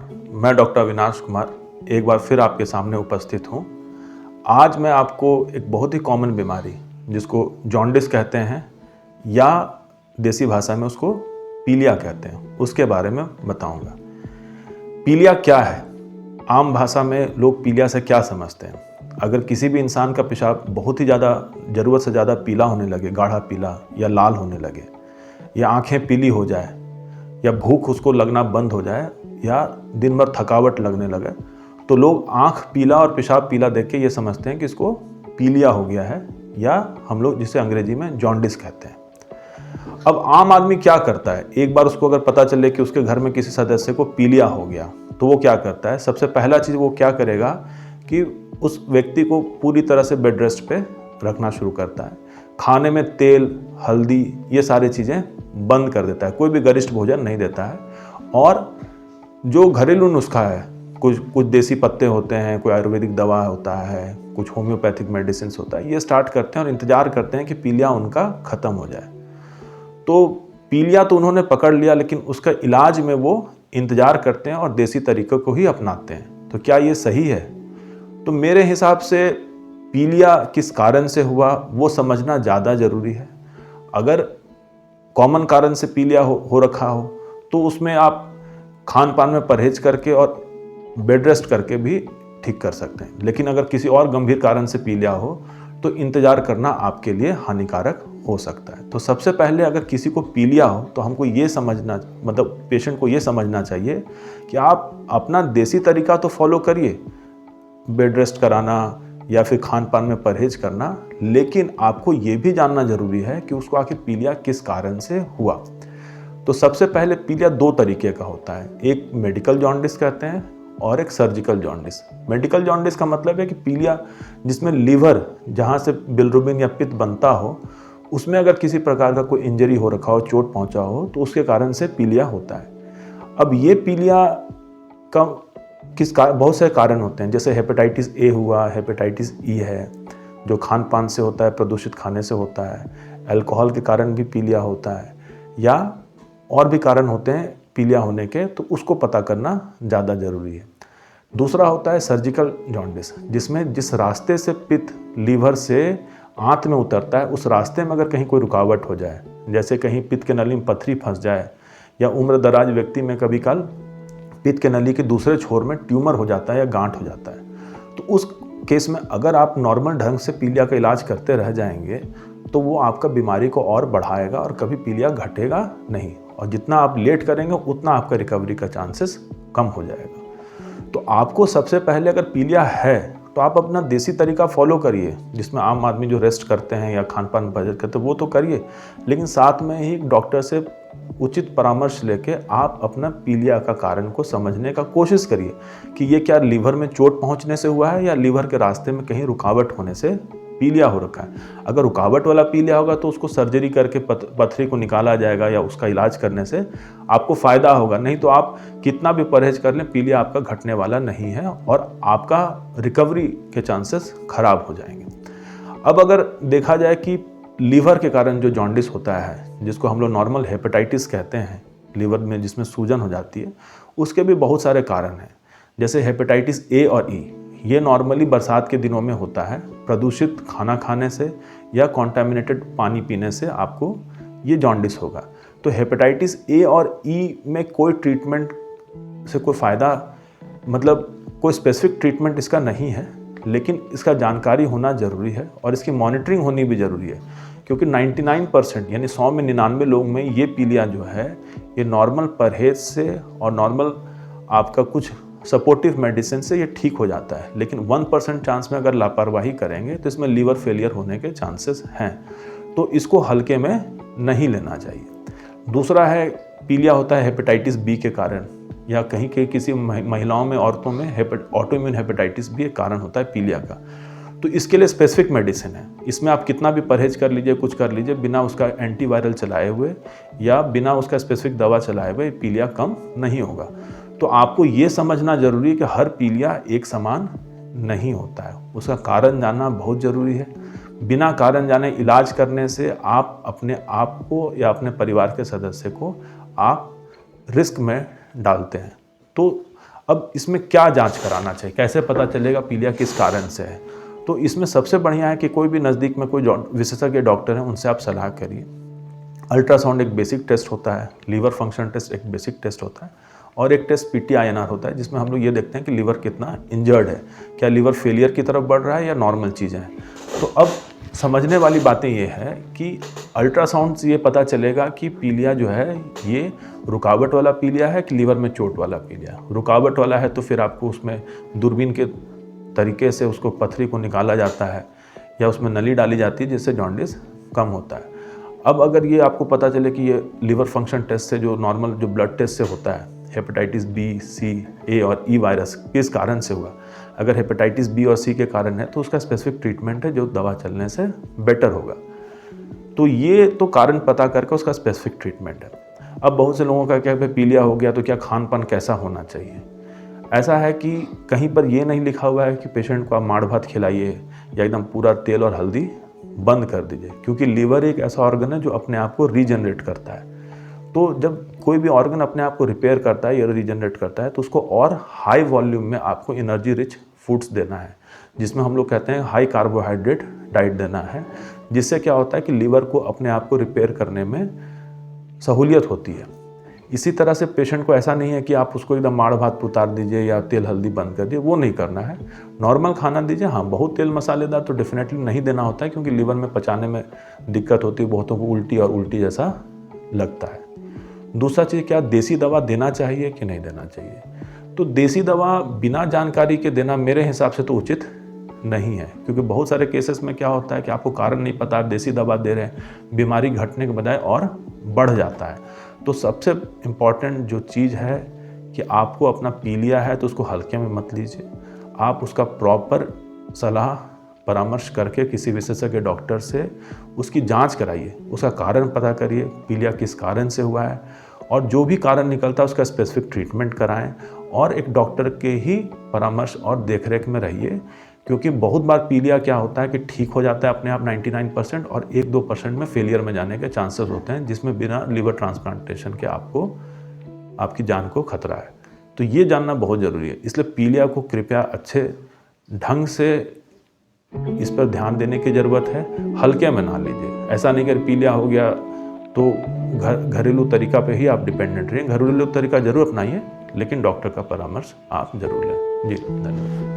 मैं डॉक्टर अविनाश कुमार एक बार फिर आपके सामने उपस्थित हूँ। आज मैं आपको एक बहुत ही कॉमन बीमारी जिसको जॉन्डिस कहते हैं या देसी भाषा में उसको पीलिया कहते हैं उसके बारे में बताऊंगा। पीलिया क्या है? आम भाषा में लोग पीलिया से क्या समझते हैं? अगर किसी भी इंसान का पेशाब बहुत ही ज़्यादा ज़रूरत से ज़्यादा पीला होने लगे, गाढ़ा पीला या लाल होने लगे, या आंखें पीली हो जाए, या भूख उसको लगना बंद हो जाए, या दिन भर थकावट लगने लगे, तो लोग आंख पीला और पेशाब पीला देख के ये समझते हैं कि इसको पीलिया हो गया है, या हम लोग जिसे अंग्रेजी में जॉन्डिस कहते हैं। अब आम आदमी क्या करता है? एक बार उसको अगर पता चले कि उसके घर में किसी सदस्य को पीलिया हो गया तो वो क्या करता है? सबसे पहला चीज़ वो क्या करेगा कि उस व्यक्ति को पूरी तरह से बेड रेस्ट पे रखना शुरू करता है। खाने में तेल, हल्दी, ये सारी चीज़ें बंद कर देता है, कोई भी गरिष्ठ भोजन नहीं देता है। और जो घरेलू नुस्खा है, कुछ देसी पत्ते होते हैं, कोई आयुर्वेदिक दवा होता है, कुछ होम्योपैथिक मेडिसिन होता है, ये स्टार्ट करते हैं और इंतजार करते हैं कि पीलिया उनका ख़त्म हो जाए। तो पीलिया तो उन्होंने पकड़ लिया, लेकिन उसका इलाज में वो इंतजार करते हैं और देसी तरीक़ों को ही अपनाते हैं। तो क्या ये सही है? तो मेरे हिसाब से पीलिया किस कारण से हुआ वो समझना ज़्यादा ज़रूरी है। अगर कॉमन कारण से पीलिया हो रखा हो तो उसमें आप खान पान में परहेज करके और बेड रेस्ट करके भी ठीक कर सकते हैं। लेकिन अगर किसी और गंभीर कारण से पीलिया हो तो इंतज़ार करना आपके लिए हानिकारक हो सकता है। तो सबसे पहले अगर किसी को पीलिया हो तो हमको ये समझना, मतलब पेशेंट को ये समझना चाहिए कि आप अपना देसी तरीका तो फॉलो करिए, बेड रेस्ट कराना या फिर खान पान में परहेज करना, लेकिन आपको ये भी जानना ज़रूरी है कि उसको आखिर पीलिया किस कारण से हुआ। तो सबसे पहले पीलिया दो तरीके का होता है, एक मेडिकल जॉन्डिस कहते हैं और एक सर्जिकल जॉन्डिस। मेडिकल जॉन्डिस का मतलब है कि पीलिया जिसमें लीवर, जहाँ से बिलिरुबिन या पित्त बनता हो, उसमें अगर किसी प्रकार का कोई इंजरी हो रखा हो, चोट पहुँचा हो, तो उसके कारण से पीलिया होता है। अब ये पीलिया का बहुत से कारण होते हैं, जैसे हेपेटाइटिस ए हुआ, हेपेटाइटिस ई है जो खान पान से होता है, प्रदूषित खाने से होता है, अल्कोहल के कारण भी पीलिया होता है, या और भी कारण होते हैं पीलिया होने के, तो उसको पता करना ज़्यादा ज़रूरी है। दूसरा होता है सर्जिकल जॉन्डिस, जिसमें जिस रास्ते से पित्त लीवर से आंत में उतरता है, उस रास्ते में अगर कहीं कोई रुकावट हो जाए, जैसे कहीं पित्त के नली में पत्थरी फंस जाए, या उम्र दराज व्यक्ति में कभी काल पित्त के नली के दूसरे छोर में ट्यूमर हो जाता है या गांठ हो जाता है, तो उस केस में अगर आप नॉर्मल ढंग से पीलिया का इलाज करते रह जाएंगे तो वो आपका बीमारी को और बढ़ाएगा और कभी पीलिया घटेगा नहीं, और जितना आप लेट करेंगे उतना आपका रिकवरी का चांसेस कम हो जाएगा। तो आपको सबसे पहले अगर पीलिया है तो आप अपना देसी तरीका फॉलो करिए, जिसमें आम आदमी जो रेस्ट करते हैं या खान पान बचत करते हैं वो तो करिए, लेकिन साथ में ही डॉक्टर से उचित परामर्श लेके आप अपना पीलिया का कारण को समझने का कोशिश करिए कि ये क्या लीवर में चोट पहुंचने से हुआ है या लीवर के रास्ते में कहीं रुकावट होने से पीलिया हो रखा है। अगर रुकावट वाला पीलिया होगा तो उसको सर्जरी करके पथरी को निकाला जाएगा या उसका इलाज करने से आपको फ़ायदा होगा, नहीं तो आप कितना भी परहेज कर लें पीलिया आपका घटने वाला नहीं है और आपका रिकवरी के चांसेस खराब हो जाएंगे। अब अगर देखा जाए कि लीवर के कारण जो जॉन्डिस होता है, जिसको हम लोग नॉर्मल हेपेटाइटिस कहते हैं, लीवर में जिसमें सूजन हो जाती है, उसके भी बहुत सारे कारण हैं। जैसे हेपेटाइटिस ए और ई, ये नॉर्मली बरसात के दिनों में होता है, प्रदूषित खाना खाने से या कॉन्टामिनेटेड पानी पीने से आपको ये जॉन्डिस होगा। तो हेपेटाइटिस ए और ई में कोई ट्रीटमेंट से कोई फ़ायदा, मतलब कोई स्पेसिफिक ट्रीटमेंट इसका नहीं है, लेकिन इसका जानकारी होना ज़रूरी है और इसकी मॉनिटरिंग होनी भी ज़रूरी है, क्योंकि 99% यानी 100 में 99 लोग में ये पीलिया जो है ये नॉर्मल परहेज से और नॉर्मल आपका कुछ सपोर्टिव मेडिसिन से ये ठीक हो जाता है, लेकिन 1% चांस में अगर लापरवाही करेंगे तो इसमें लीवर फेलियर होने के चांसेस हैं, तो इसको हल्के में नहीं लेना चाहिए। दूसरा है पीलिया होता है हेपेटाइटिस बी के कारण, या कहीं के किसी महिलाओं में, औरतों में ऑटोइम्यून हेपेटाइटिस भी एक कारण होता है पीलिया का। तो इसके लिए स्पेसिफिक मेडिसिन है, इसमें आप कितना भी परहेज कर लीजिए, कुछ कर लीजिए, बिना उसका एंटीवायरल चलाए हुए या बिना उसका स्पेसिफिक दवा चलाए हुए पीलिया कम नहीं होगा। तो आपको ये समझना ज़रूरी है कि हर पीलिया एक समान नहीं होता है, उसका कारण जानना बहुत ज़रूरी है। बिना कारण जाने इलाज करने से आप अपने आप को या अपने परिवार के सदस्य को आप रिस्क में डालते हैं। तो अब इसमें क्या जांच कराना चाहिए, कैसे पता चलेगा पीलिया किस कारण से है? तो इसमें सबसे बढ़िया है कि कोई भी नज़दीक में कोई विशेषज्ञ डॉक्टर हैं, उनसे आप सलाह करिए। अल्ट्रासाउंड एक बेसिक टेस्ट होता है, लीवर फंक्शन टेस्ट एक बेसिक टेस्ट होता है, और एक टेस्ट PTINR होता है जिसमें हम लोग ये देखते हैं कि लीवर कितना इंजर्ड है, क्या लीवर फेलियर की तरफ बढ़ रहा है या नॉर्मल चीज़ें हैं। तो अब समझने वाली बातें ये है कि अल्ट्रासाउंड से ये पता चलेगा कि पीलिया जो है ये रुकावट वाला पीलिया है कि लीवर में चोट वाला पीलिया। रुकावट वाला है तो फिर आपको उसमें दूरबीन के तरीके से उसको पथरी को निकाला जाता है या उसमें नली डाली जाती है जिससे जॉन्डिस कम होता है। अब अगर ये आपको पता चले कि ये लीवर फंक्शन टेस्ट से जो नॉर्मल जो ब्लड टेस्ट से होता है, हेपेटाइटिस B, C, A और E वायरस किस कारण से हुआ, अगर हेपेटाइटिस B और C के कारण है तो उसका स्पेसिफिक ट्रीटमेंट है जो दवा चलने से बेटर होगा। तो ये तो कारण पता करके उसका स्पेसिफिक ट्रीटमेंट है। अब बहुत से लोगों का क्या है, पीलिया हो गया तो क्या खान पान कैसा होना चाहिए? ऐसा है कि कहीं पर ये नहीं लिखा हुआ है कि पेशेंट को आप माड़ भात खिलाइए या एकदम पूरा तेल और हल्दी बंद कर दीजिए, क्योंकि लीवर एक ऐसा ऑर्गन है जो अपने आप को रीजनरेट करता है। तो जब कोई भी ऑर्गन अपने आप को रिपेयर करता है या रीजनरेट करता है तो उसको और हाई वॉल्यूम में आपको एनर्जी रिच फूड्स देना है, जिसमें हम लोग कहते हैं हाई कार्बोहाइड्रेट डाइट देना है, जिससे क्या होता है कि लीवर को अपने आप को रिपेयर करने में सहूलियत होती है। इसी तरह से पेशेंट को ऐसा नहीं है कि आप उसको एकदम माड़ भात उतार दीजिए या तेल हल्दी बंद कर दीजिए, वो नहीं करना है। नॉर्मल खाना दीजिए। हाँ, बहुत तेल मसालेदार तो डेफिनेटली नहीं देना होता है, क्योंकि लीवर में पचाने में दिक्कत होती है, बहुतों को उल्टी और उल्टी जैसा लगता है। दूसरा चीज़, क्या देसी दवा देना चाहिए कि नहीं देना चाहिए? तो देसी दवा बिना जानकारी के देना मेरे हिसाब से तो उचित नहीं है, क्योंकि बहुत सारे केसेस में क्या होता है कि आपको कारण नहीं पता, देसी दवा दे रहे हैं, बीमारी घटने के बजाय और बढ़ जाता है। तो सबसे इम्पॉर्टेंट जो चीज़ है कि आपको अपना पीलिया है तो उसको हल्के में मत लीजिए। आप उसका प्रॉपर सलाह परामर्श करके किसी विशेषज्ञ डॉक्टर से उसकी जांच कराइए, उसका कारण पता करिए, पीलिया किस कारण से हुआ है, और जो भी कारण निकलता है उसका स्पेसिफिक ट्रीटमेंट कराएं, और एक डॉक्टर के ही परामर्श और देखरेख में रहिए। क्योंकि बहुत बार पीलिया क्या होता है कि ठीक हो जाता है अपने आप 99%, और 1-2% में फेलियर में जाने के चांसेस होते हैं, जिसमें बिना लीवर ट्रांसप्लांटेशन के आपकी जान को खतरा है। तो ये जानना बहुत ज़रूरी है। इसलिए पीलिया को कृपया अच्छे ढंग से इस पर ध्यान देने की ज़रूरत है, हल्के में ना लीजिए। ऐसा नहीं कि पीलिया हो गया तो घरेलू तरीका पे ही आप डिपेंडेंट रहिए। घरेलू तरीका जरूर अपनाइए, लेकिन डॉक्टर का परामर्श आप जरूर लें। जी, धन्यवाद।